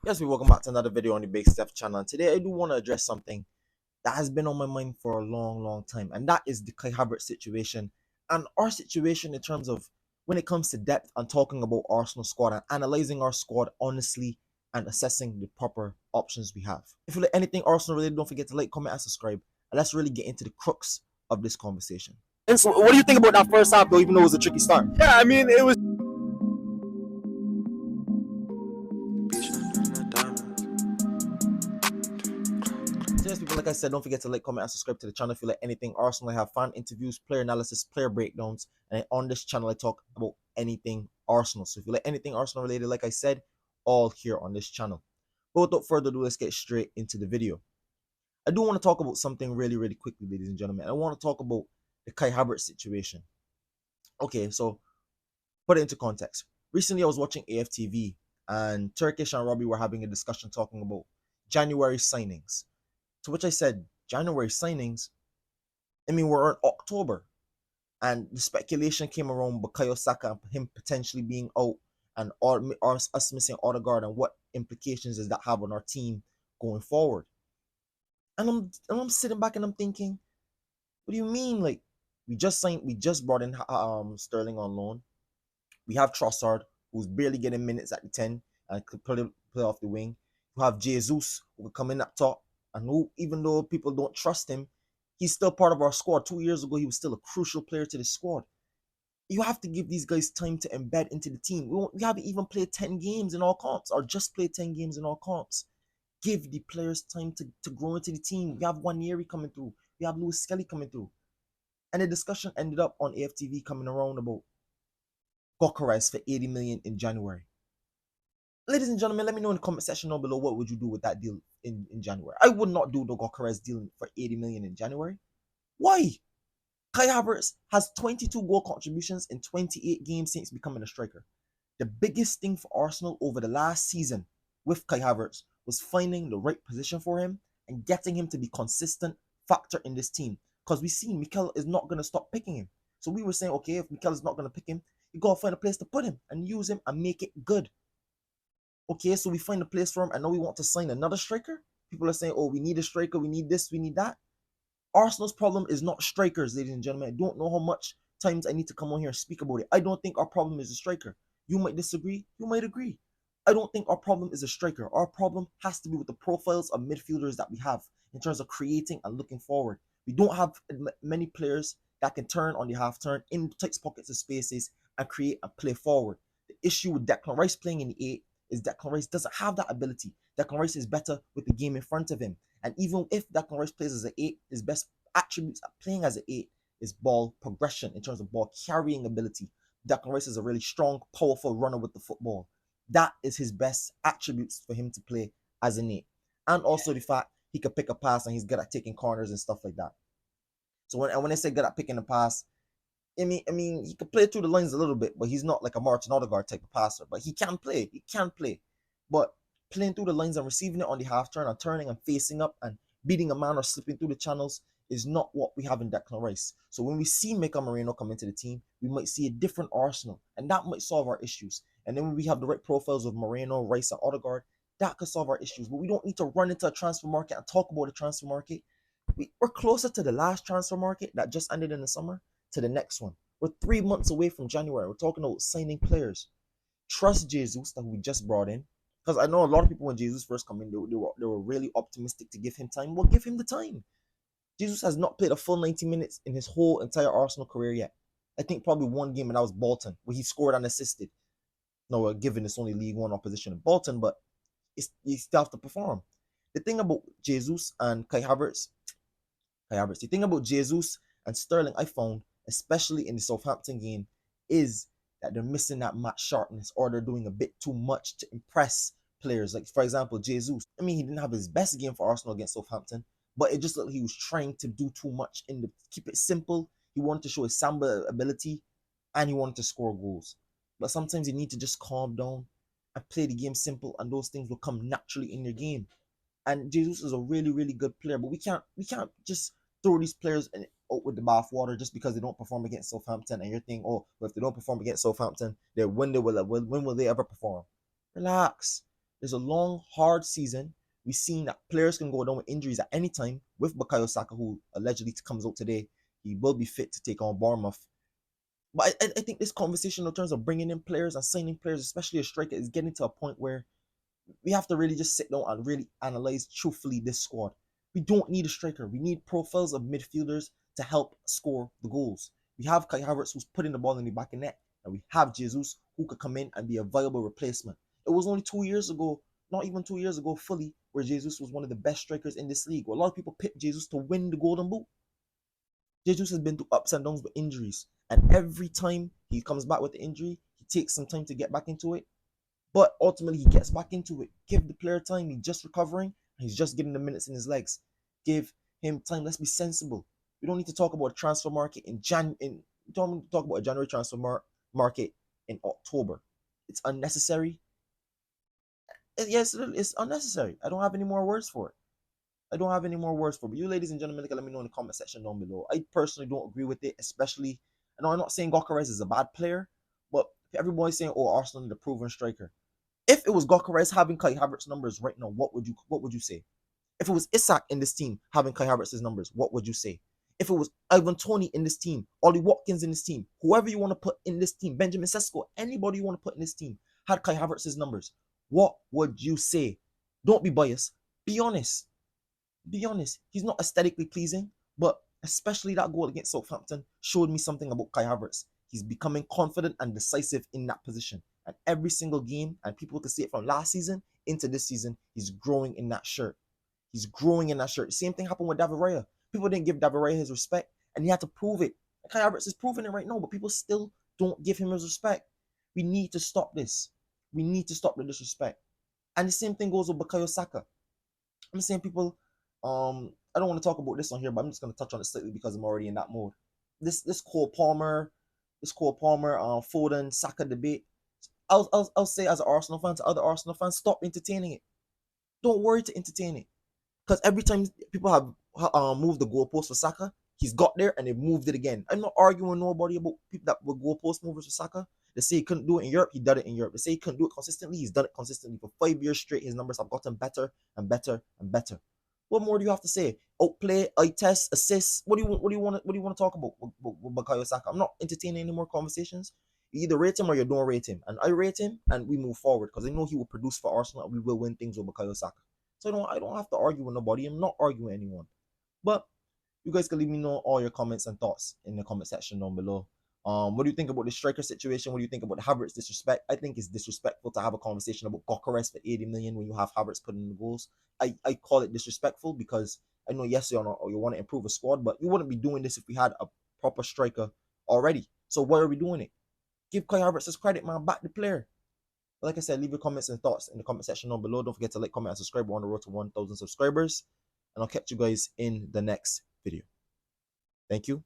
Yes, welcome back to another video on the Big Steph channel. And today I do want to address something that has been on my mind for a long time, and that is the Kai Havertz situation and our situation in terms of when it comes to depth and talking about Arsenal squad and analyzing our squad honestly and assessing the proper options we have. If you like anything Arsenal related, don't forget to like, comment, and subscribe. And let's really get into the crux of this conversation. And so, what do you think about that first half, though, even though it was a tricky start? Yeah, I mean, it was. So yes, people, like I said, don't forget to like, comment, and subscribe to the channel if you like anything Arsenal. I have fan interviews, player analysis, player breakdowns, and on this channel I talk about anything Arsenal. So if you like anything Arsenal related, like I said, all here on this channel. But without further ado, let's get straight into the video. I do want to talk about something really quickly, ladies and gentlemen. I want to talk about the Kai Havertz situation. Okay, so put it into context. Recently, I was watching AFTV, and Turkish and Robbie were having a discussion talking about January signings. To which I said, January signings? I mean, we're in October. And the speculation came around Bukayo Saka and him potentially being out and us missing Odegaard and what implications does that have on our team going forward. And I'm sitting back and I'm thinking, what do you mean? Like, we just brought in Sterling on loan. We have Trossard, who's barely getting minutes at the 10 and could play off the wing. You have Jesus, who will come in up top, and who, even though people don't trust him, he's still part of our squad. 2 years ago, he was still a crucial player to the squad. You have to give these guys time to embed into the team. We haven't even played 10 games in all comps, or just played 10 games in all comps. Give the players time to grow into the team. We have Waneri coming through. We have Lewis Skelly coming through. And the discussion ended up on AFTV coming around about Gokares for 80 million in January. Ladies and gentlemen, let me know in the comment section down below, what would you do with that deal in January? I would not do the Gokares deal for 80 million in January. Why? Kai Havertz has 22 goal contributions in 28 games since becoming a striker. The biggest thing for Arsenal over the last season with Kai Havertz was finding the right position for him and getting him to be consistent factor in this team. Because we see Mikel is not going to stop picking him. So we were saying, okay, if Mikel is not going to pick him, you got to find a place to put him and use him and make it good. Okay, so we find a place for him, and now we want to sign another striker. People are saying, oh, we need a striker, we need this, we need that. Arsenal's problem is not strikers, ladies and gentlemen. I don't know how much times I need to come on here and speak about it. I don't think our problem is a striker. You might disagree, you might agree. I don't think our problem is a striker. Our problem has to be with the profiles of midfielders that we have in terms of creating and looking forward. We don't have many players that can turn on the half turn in tight pockets of spaces and create and play forward. The issue with Declan Rice playing in the 8 is Declan Rice doesn't have that ability. Declan Rice is better with the game in front of him. And even if Declan Rice plays as an 8, his best attributes at playing as an 8 is ball progression in terms of ball carrying ability. Declan Rice is a really strong, powerful runner with the football. That is his best attributes for him to play as an 8. And also the fact he could pick a pass and he's good at taking corners and stuff like that. So when I say good at picking a pass, I mean he can play through the lines a little bit, but he's not like a Martin Odegaard type of passer. But he can play. He can play. But playing through the lines and receiving it on the half turn and turning and facing up and beating a man or slipping through the channels is not what we have in Declan Rice. So when we see Mikel Merino come into the team, we might see a different Arsenal, and that might solve our issues. And then when we have the right profiles of Moreno, Rice, and Odegaard, that could solve our issues. But we don't need to run into a transfer market and talk about the transfer market. We're closer to the last transfer market that just ended in the summer to the next one. We're 3 months away from January. We're talking about signing players. Trust Jesus that we just brought in. Because I know a lot of people when Jesus first came in, they were really optimistic to give him time. Well, give him the time. Jesus has not played a full 90 minutes in his whole entire Arsenal career yet. I think probably one game, and that was Bolton, where he scored and assisted. No, given it's only League One opposition in Bolton, but you still have to perform. The thing about Jesus and the thing about Jesus and Sterling, I found, especially in the Southampton game, is that they're missing that match sharpness, or they're doing a bit too much to impress players. Like, for example, Jesus. I mean, he didn't have his best game for Arsenal against Southampton, but it just looked like he was trying to do too much keep it simple. He wanted to show his Samba ability, and he wanted to score goals. But sometimes you need to just calm down and play the game simple, and those things will come naturally in your game. And Jesus is a really good player, but we can't just throw these players out with the bath water just because they don't perform against Southampton, and you're thinking, oh, well, if they don't perform against Southampton, then when will they ever perform? Relax. There's a long, hard season. We've seen that players can go down with injuries at any time. With Bukayo Saka, who allegedly comes out today, he will be fit to take on Bournemouth. But I think this conversation in terms of bringing in players and signing players, especially a striker, is getting to a point where we have to really just sit down and really analyze truthfully this squad. We don't need a striker. We need profiles of midfielders to help score the goals. We have Kai Havertz, who's putting the ball in the back of net, and we have Jesus, who could come in and be a viable replacement. It was only 2 years ago, not even 2 years ago fully, where Jesus was one of the best strikers in this league. Well, a lot of people picked Jesus to win the Golden Boot. Jesus has been through ups and downs with injuries, and every time he comes back with the injury, he takes some time to get back into it. But ultimately, he gets back into it. Give the player time. He's just recovering. He's just getting the minutes in his legs. Give him time. Let's be sensible. We don't need to talk about a transfer market we don't need to talk about a January transfer market in October. It's unnecessary. Yes, it's unnecessary. I don't have any more words for it. I don't have any more words for it. But you, ladies and gentlemen, let me know in the comment section down below. I personally don't agree with it, especially. I know I'm not saying Gokares is a bad player, but everybody's saying, "Oh, Arsenal need a proven striker." If it was Gokares having Kai Havertz numbers right now, what would you say? If it was Isak in this team having Kai Havertz's numbers, what would you say? If it was Ivan Toney in this team, Ollie Watkins in this team, whoever you want to put in this team, Benjamin Sesko, anybody you want to put in this team, had Kai Havertz's numbers, what would you say? Don't be biased. Be honest. Be honest. He's not aesthetically pleasing, but especially that goal against Southampton showed me something about Kai Havertz. He's becoming confident and decisive in that position. And every single game, and people can see it from last season into this season, he's growing in that shirt. He's growing in that shirt. The same thing happened with David Raya. People didn't give David Raya his respect, and he had to prove it. Kai Havertz is proving it right now, but people still don't give him his respect. We need to stop this. We need to stop the disrespect. And the same thing goes with Bukayo Saka. I'm saying people, I don't want to talk about this on here, but I'm just gonna touch on it slightly because I'm already in that mode. This Cole Palmer, Foden, Saka debate. I'll say as an Arsenal fan to other Arsenal fans, stop entertaining it. Don't worry to entertain it. Because every time people have moved the goalpost for Saka, he's got there and they've moved it again. I'm not arguing with nobody about people that were goalpost movers for Saka. They say he couldn't do it in Europe, he did it in Europe. They say he couldn't do it consistently, he's done it consistently. For 5 years straight, his numbers have gotten better and better and better. What more do you have to say? Outplay, eye test, assists. What do you want to talk about with Bukayo Saka? I'm not entertaining any more conversations. You either rate him or you don't rate him. And I rate him and we move forward because I know he will produce for Arsenal and we will win things with Bukayo Saka. So I don't have to argue with nobody. I'm not arguing with anyone. But you guys can leave me know all your comments and thoughts in the comment section down below. What do you think about the striker situation? What do you think about the Havertz disrespect? I think it's disrespectful to have a conversation about Gokares for 80 million when you have Havertz putting in the goals. I call it disrespectful because I know yes you want to improve a squad, but you wouldn't be doing this if we had a proper striker already. So why are we doing it? Give Kai Havertz his credit, man. Back the player. But like I said, leave your comments and thoughts in the comment section down below. Don't forget to like, comment, and subscribe. We're on the road to 1,000 subscribers. And I'll catch you guys in the next video. Thank you.